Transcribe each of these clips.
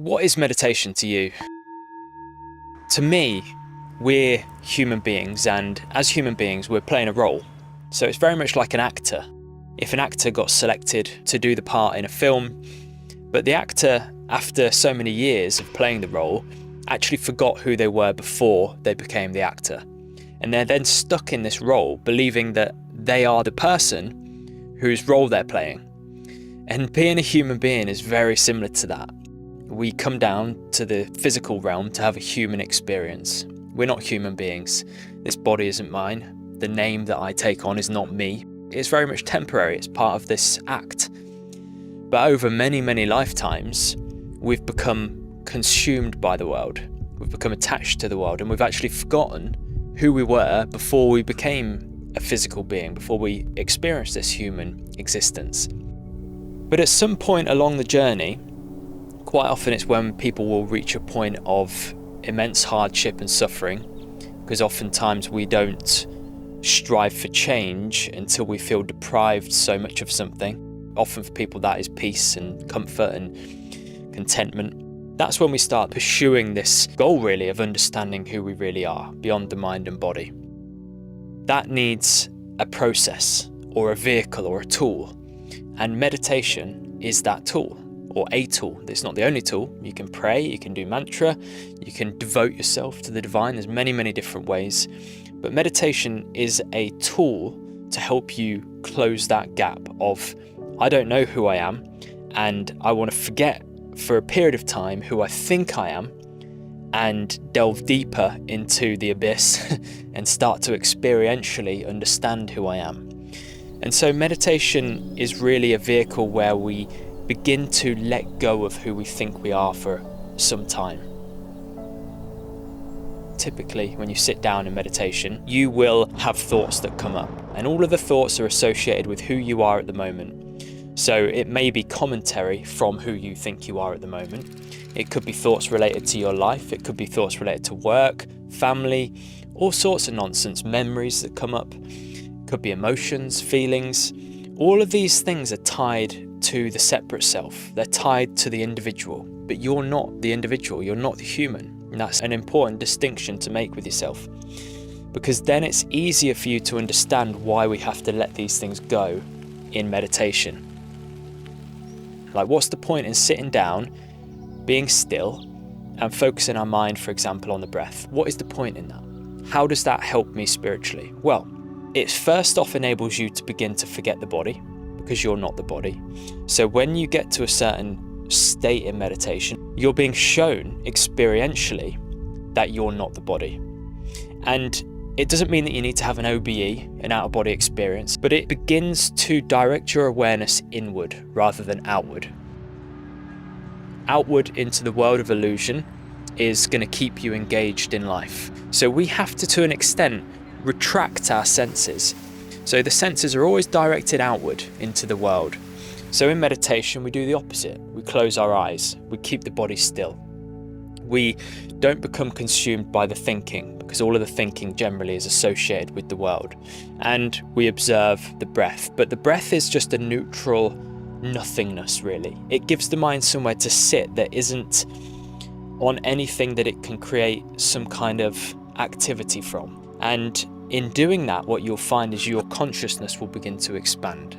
What is meditation to you? To me, we're human beings, and as human beings, we're playing a role. So it's very much like an actor. If an actor got selected to do the part in a film, but the actor, after so many years of playing the role, actually forgot who they were before they became the actor. And they're then stuck in this role, believing that they are the person whose role they're playing. And being a human being is very similar to that. We come down to the physical realm to have a human experience. We're not human beings. This body isn't mine. The name that I take on is not me. It's very much temporary. It's part of this act. But over many, many lifetimes, we've become consumed by the world. We've become attached to the world, and we've actually forgotten who we were before we became a physical being, before we experienced this human existence. But at some point along the journey, quite often it's when people will reach a point of immense hardship and suffering, because oftentimes we don't strive for change until we feel deprived so much of something. Often for people that is peace and comfort and contentment. That's when we start pursuing this goal really of understanding who we really are beyond the mind and body. That needs a process or a vehicle or a tool, and meditation is that tool. Or a tool. It's not the only tool. You can pray, you can do mantra, you can devote yourself to the divine. There's many, many different ways. But meditation is a tool to help you close that gap of, I don't know who I am, and I want to forget for a period of time who I think I am, and delve deeper into the abyss and start to experientially understand who I am. And so meditation is really a vehicle where we begin to let go of who we think we are for some time. Typically, when you sit down in meditation, you will have thoughts that come up, and all of the thoughts are associated with who you are at the moment. So it may be commentary from who you think you are at the moment. It could be thoughts related to your life. It could be thoughts related to work, family, all sorts of nonsense, memories that come up. It could be emotions, feelings. All of these things are tied to the separate self. They're tied to the individual, but you're not the individual, you're not the human. And that's an important distinction to make with yourself, because then it's easier for you to understand why we have to let these things go in meditation. Like, what's the point in sitting down, being still, and focusing our mind, for example, on the breath? What is the point in that? How does that help me spiritually? Well, it first off enables you to begin to forget the body, because you're not the body. So when you get to a certain state in meditation, you're being shown experientially that you're not the body. And it doesn't mean that you need to have an OBE, an out-of-body experience, but it begins to direct your awareness inward rather than outward. Outward into the world of illusion is going to keep you engaged in life. So we have to an extent, retract our senses. So the senses are always directed outward into the world. So in meditation, we do the opposite. We close our eyes. We keep the body still. We don't become consumed by the thinking, because all of the thinking generally is associated with the world. And we observe the breath. But the breath is just a neutral nothingness, really. It gives the mind somewhere to sit that isn't on anything that it can create some kind of activity from. And in doing that, what you'll find is your consciousness will begin to expand.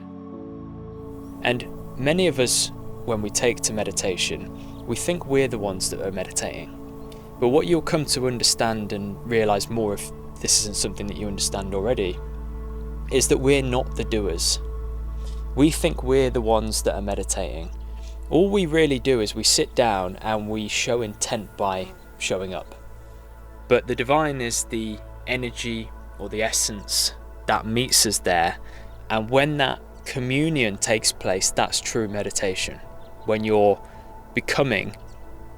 And many of us, when we take to meditation, we think we're the ones that are meditating. But what you'll come to understand and realize more, if this isn't something that you understand already, is that we're not the doers. We think we're the ones that are meditating. All we really do is we sit down and we show intent by showing up. But the divine is the energy or the essence that meets us there, and when that communion takes place, that's true meditation. When you're becoming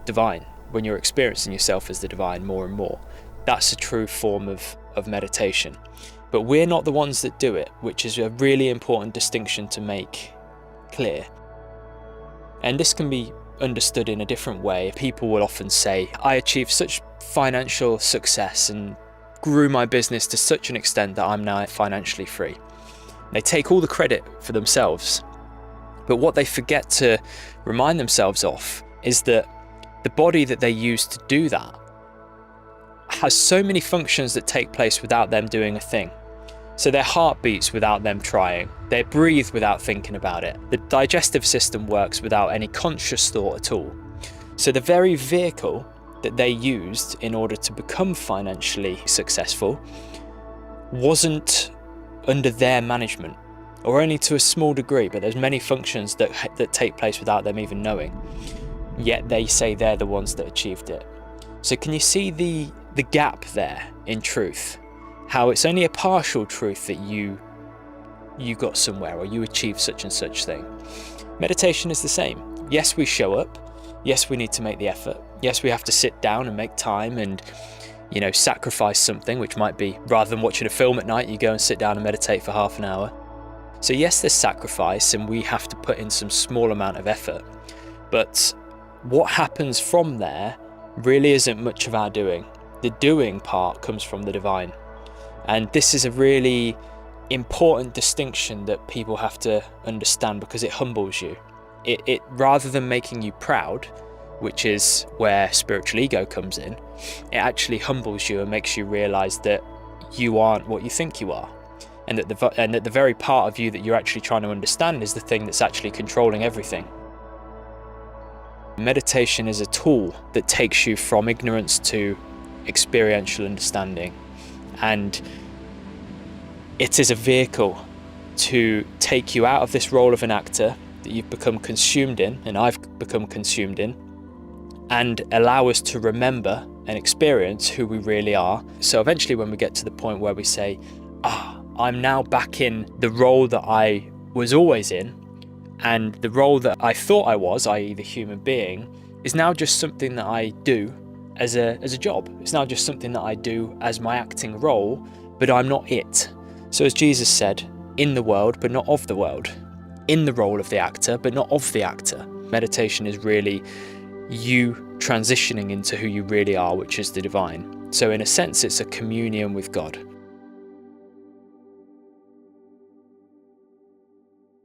divine, when you're experiencing yourself as the divine more and more, that's a true form of meditation. But we're not the ones that do it, which is a really important distinction to make clear. And this can be understood in a different way. People will often say, I achieved such financial success and grew my business to such an extent that I'm now financially free. They take all the credit for themselves. But what they forget to remind themselves of is that the body that they use to do that has so many functions that take place without them doing a thing. So their heart beats without them trying. They breathe without thinking about it. The digestive system works without any conscious thought at all. So the very vehicle that they used in order to become financially successful wasn't under their management, or only to a small degree, but there's many functions that take place without them even knowing. Yet they say they're the ones that achieved it. So can you see the gap there in truth? How it's only a partial truth that you got somewhere, or you achieved such and such thing. Meditation is the same. Yes, we show up. Yes, we need to make the effort. Yes, we have to sit down and make time and, sacrifice something, which might be, rather than watching a film at night, you go and sit down and meditate for half an hour. So yes, there's sacrifice, and we have to put in some small amount of effort. But what happens from there really isn't much of our doing. The doing part comes from the divine. And this is a really important distinction that people have to understand, because it humbles you. It rather than making you proud, which is where spiritual ego comes in, it actually humbles you and makes you realize that you aren't what you think you are, and that the very part of you that you're actually trying to understand is the thing that's actually controlling everything. Meditation is a tool that takes you from ignorance to experiential understanding, and it is a vehicle to take you out of this role of an actor that you've become consumed in, and I've become consumed in, and allow us to remember and experience who we really are. So eventually when we get to the point where we say, I'm now back in the role that I was always in, and the role that I thought I was, i.e. the human being, is now just something that I do as a job. It's now just something that I do as my acting role, but I'm not it. So as Jesus said, in the world, but not of the world. In the role of the actor, but not of the actor. Meditation is really you transitioning into who you really are, which is the divine. So in a sense, it's a communion with God.